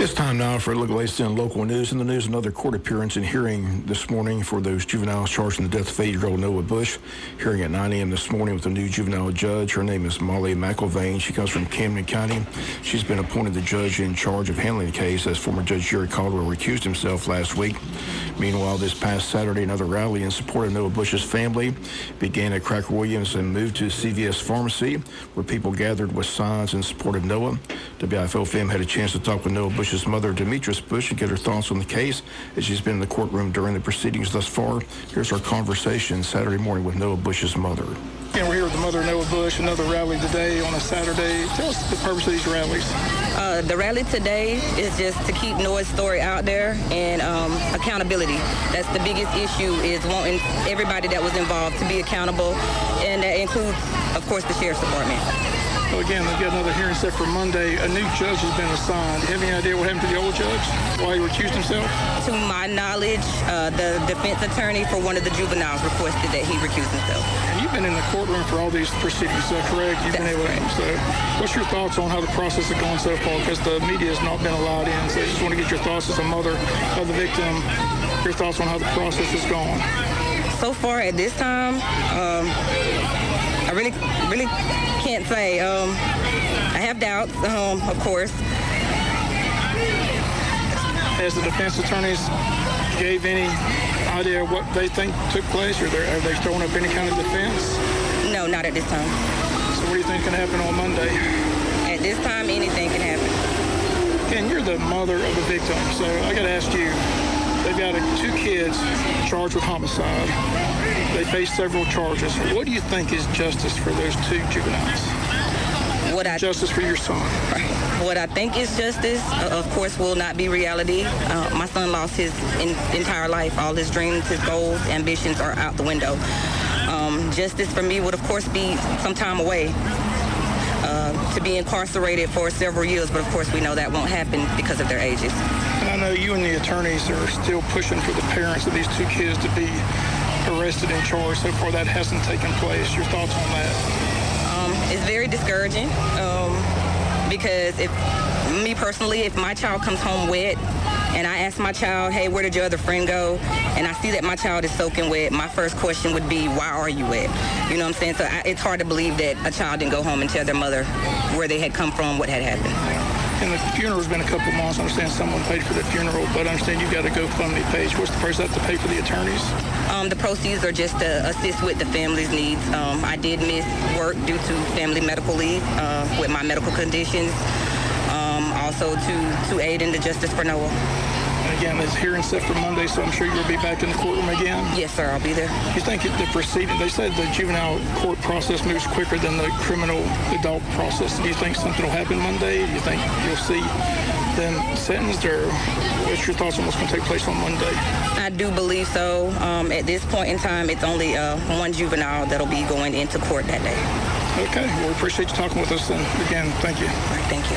It's time now for a look at the latest in local news. In the news, another court appearance and hearing this morning for those juveniles charged in the death of 8-year-old Noah Bush. Hearing at 9 a.m. this morning with a new juvenile judge. Her name is Molly McIlvain. She comes from Camden County. She's been appointed the judge in charge of handling the case as former Judge Jerry Caldwell recused himself last week. Meanwhile, this past Saturday, another rally in support of Noah Bush's family began at Cracker Williams and moved to CVS Pharmacy, where people gathered with signs in support of Noah. WIFO-FM had a chance to talk with Noah Bush's mother, Demetrius Bush, and get her thoughts on the case as she's been in the courtroom during the proceedings thus far. Here's our conversation Saturday morning with Noah Bush's mother. And we're here with the mother of Noah Bush, another rally today on a Saturday. Tell us the purpose of these rallies. The rally today is just to keep Noah's story out there and accountability. That's the biggest issue, is wanting everybody that was involved to be accountable, and that includes, of course, the Sheriff's Department. Well, again, we've got another hearing set for Monday. A new judge has been assigned. Do you have any idea what happened to the old judge? Why he recused himself? To my knowledge, the defense attorney for one of the juveniles requested that he recuse himself. And you've been in the courtroom for all these proceedings, is that correct? That's correct. So what's your thoughts on how the process is going so far? Because the media has not been allowed in, so I just want to get your thoughts as a mother of the victim, your thoughts on how the process is going. So far at this time, I really can't say. I have doubts, of course. Has the defense attorneys gave any idea what they think took place, or have they thrown up any kind of defense? No, not at this time. So what do you think can happen on Monday? At this time, anything can happen. And you're the mother of the victim, so I got to ask you, they've got 2 kids charged with homicide. They face several charges. What do you think is justice for those 2 juveniles? Justice for your son. What I think is justice, of course, will not be reality. My son lost his entire life. All his dreams, his goals, ambitions are out the window. Justice for me would, of course, be some time away. To be incarcerated for several years, but of course we know that won't happen because of their ages. And I know you and the attorneys are still pushing for the parents of these 2 kids to be arrested and charged. So far that hasn't taken place. Your thoughts on that? It's very discouraging because me personally, if my child comes home wet and I ask my child, hey, where did your other friend go? And I see that my child is soaking wet, my first question would be, why are you wet? You know what I'm saying? So it's hard to believe that a child didn't go home and tell their mother where they had come from, what had happened. And the funeral's been a couple months. I understand someone paid for the funeral, but I understand you've got a GoFundMe page. What's the price have to pay for the attorneys? The proceeds are just to assist with the family's needs. I did miss work due to family medical leave with my medical conditions. Also to aid in the justice for Noah. And again, this hearing set for Monday, so I'm sure you'll be back in the courtroom again? Yes, sir, I'll be there. You think the proceeding, they said the juvenile court process moves quicker than the criminal adult process. Do you think something will happen Monday? Do you think you'll see them sentenced, or what's your thoughts on what's going to take place on Monday? I do believe so. At this point in time, it's only 1 juvenile that'll be going into court that day. Okay, well, we appreciate you talking with us, and again, thank you. All right, thank you.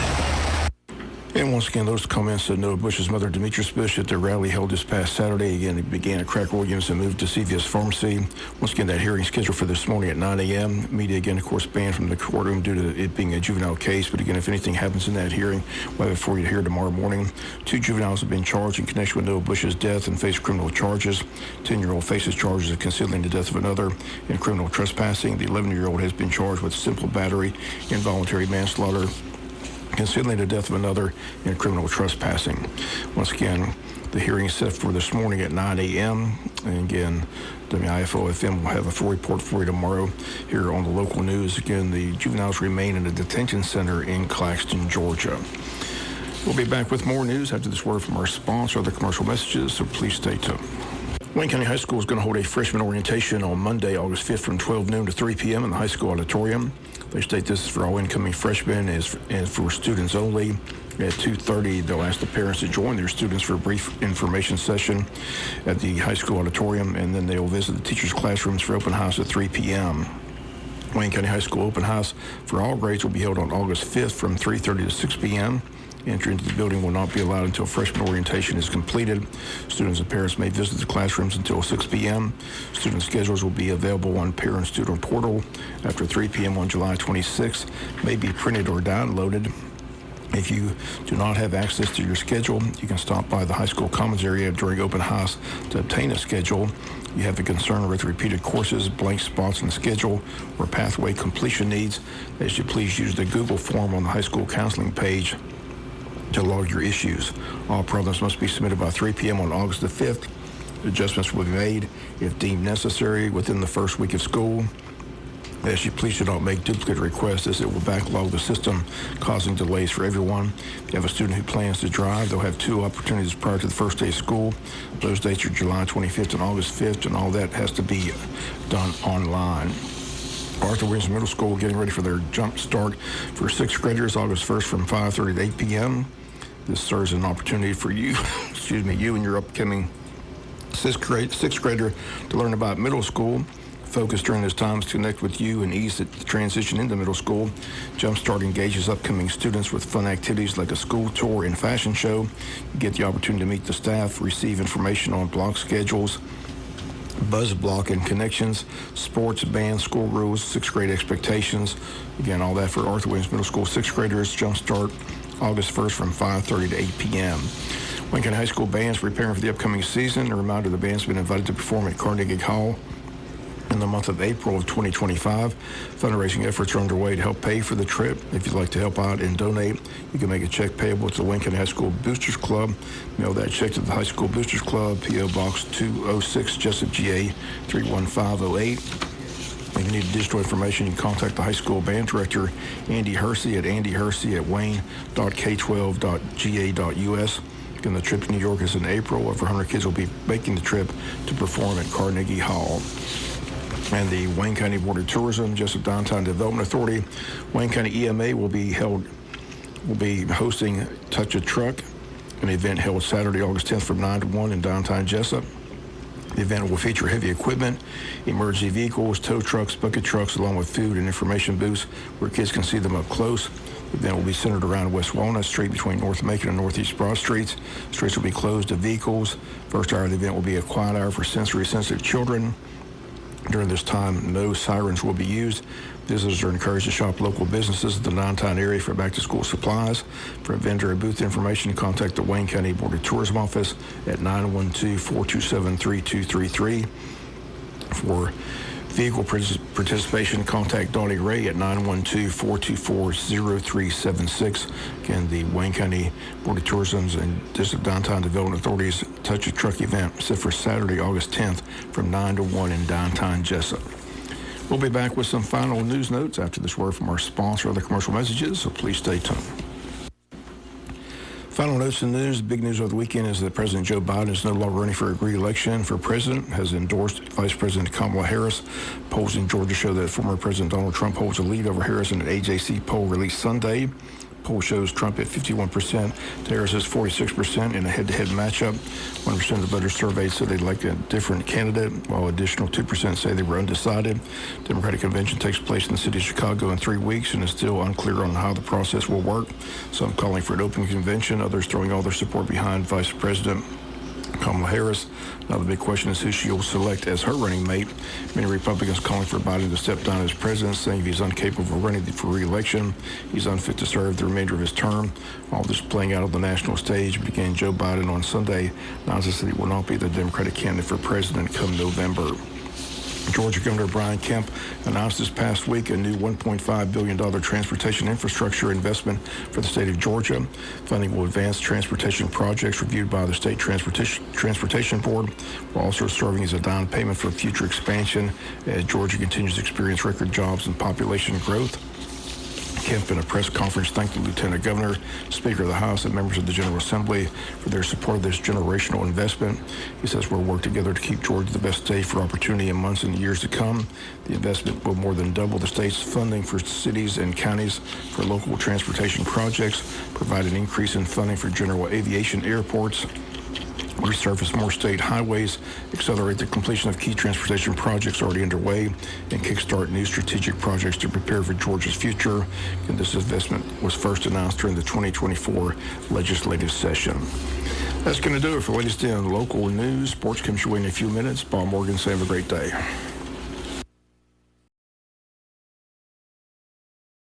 And once again, those comments of Noah Bush's mother, Demetrius Bush, at the rally held this past Saturday. Again, it began at Cracker Williams and moved to CVS Pharmacy. Once again, that hearing scheduled for this morning at 9 a.m. Media, again, of course, banned from the courtroom due to it being a juvenile case. But again, if anything happens in that hearing, we'll have it for you here tomorrow morning. 2 juveniles have been charged in connection with Noah Bush's death and face criminal charges. 10-year-old faces charges of concealing the death of another and criminal trespassing. The 11-year-old has been charged with simple battery, involuntary manslaughter, concealing the death of another, and criminal trespassing. Once again, the hearing is set for this morning at 9 a.m. And again, WIFO-FM will have a full report for you tomorrow here on the local news. Again, the juveniles remain in a detention center in Claxton, Georgia. We'll be back with more news after this word from our sponsor, other commercial messages, so please stay tuned. Wayne County High School is going to hold a freshman orientation on Monday, August 5th from 12 noon to 3 p.m. in the high school auditorium. They state this is for all incoming freshmen and for students only. At 2:30, they'll ask the parents to join their students for a brief information session at the high school auditorium, and then they will visit the teachers' classrooms for open house at 3 p.m. Wayne County High School open house for all grades will be held on August 5th from 3:30 to 6 p.m. Entry into the building will not be allowed until freshman orientation is completed. Students and parents may visit the classrooms until 6 p.m. Student schedules will be available on Parent Student Portal after 3 p.m. on July 26th, may be printed or downloaded. If you do not have access to your schedule, you can stop by the high school commons area during open house to obtain a schedule. You have a concern with repeated courses, blank spots in the schedule, or pathway completion needs, they should please use the Google form on the high school counseling page to log your issues. All problems must be submitted by 3 p.m. on August the 5th. Adjustments will be made if deemed necessary within the first week of school. As you please do not make duplicate requests, as it will backlog the system, causing delays for everyone. If you have a student who plans to drive, they'll have 2 opportunities prior to the first day of school. Those dates are July 25th and August 5th, and all that has to be done online. Arthur Williams Middle School getting ready for their jump start for 6th graders August 1st from 5:30 to 8 p.m. This serves as an opportunity for you, you and your upcoming 6th grader to learn about middle school. Focus during this time is to connect with you and ease the transition into middle school. Jumpstart engages upcoming students with fun activities like a school tour and fashion show. You get the opportunity to meet the staff, receive information on block schedules, buzz block and connections, sports, band, school rules, 6th grade expectations. Again, all that for Arthur Williams Middle School 6th graders. Jumpstart August 1st from 5:30 to 8 p.m. Wayne County High School bands preparing for the upcoming season. A reminder, the band's been invited to perform at Carnegie Hall in the month of April of 2025. Fundraising efforts are underway to help pay for the trip. If you'd like to help out and donate, you can make a check payable to the Wayne County High School Boosters Club. Mail that check to the High School Boosters Club, P.O. Box 206, Jessup, GA 31508. If you need additional information, you can contact the high school band director, Andy Hersey, at andyhersey@wayne.k12.ga.us. Again, the trip to New York is in April. Over 100 kids will be making the trip to perform at Carnegie Hall. And the Wayne County Board of Tourism, Jessup Downtown Development Authority, Wayne County EMA will be hosting Touch a Truck, an event held Saturday, August 10th from 9 to 1 in downtown Jessup. The event will feature heavy equipment, emergency vehicles, tow trucks, bucket trucks, along with food and information booths where kids can see them up close. The event will be centered around West Walnut Street between North Macon and Northeast Broad Streets. Streets will be closed to vehicles. First hour of the event will be a quiet hour for sensory-sensitive children. During this time, no sirens will be used. Visitors are encouraged to shop local businesses in the downtown area for back-to-school supplies. For vendor and booth information, contact the Wayne County Board of Tourism office at 912-427-3233. For vehicle participation, contact Donnie Ray at 912-424-0376. Again, the Wayne County Board of Tourism's and District Downtown Development Authority's Touch a Truck event set for Saturday, August 10th from 9 to 1 in downtown Jessup. We'll be back with some final news notes after this word from our sponsor and other commercial messages, so please stay tuned. Final notes in the news. Big news over the weekend is that President Joe Biden is no longer running for re-election for president, has endorsed Vice President Kamala Harris. Polls in Georgia show that former President Donald Trump holds a lead over Harris in an AJC poll released Sunday. Poll shows Trump at 51%, Harris is 46% in a head-to-head matchup. 1% of the voters surveyed said they'd like a different candidate, while additional 2% say they were undecided. Democratic convention takes place in the city of Chicago in 3 weeks and is still unclear on how the process will work. Some calling for an open convention, others throwing all their support behind Vice President Kamala Harris. Now the big question is who she'll select as her running mate. Many Republicans calling for Biden to step down as president, saying if he's incapable of running for re-election, he's unfit to serve the remainder of his term. All this playing out on the national stage began Joe Biden on Sunday announces that he will not be the Democratic candidate for president come November. Georgia Governor Brian Kemp announced this past week a new $1.5 billion transportation infrastructure investment for the state of Georgia. Funding will advance transportation projects reviewed by the State Transportation Board, while also serving as a down payment for future expansion as Georgia continues to experience record jobs and population growth. Kemp, in a press conference, thanked the Lieutenant Governor, Speaker of the House, and members of the General Assembly for their support of this generational investment. He says we'll work together to keep Georgia the best state for opportunity in months and years to come. The investment will more than double the state's funding for cities and counties for local transportation projects, provide an increase in funding for general aviation airports, resurface more state highways, accelerate the completion of key transportation projects already underway, and kickstart new strategic projects to prepare for Georgia's future. And this investment was first announced during the 2024 legislative session. That's going to do it for latest in local news. Sports comes your way in a few minutes. Bob Morgan, say have a great day.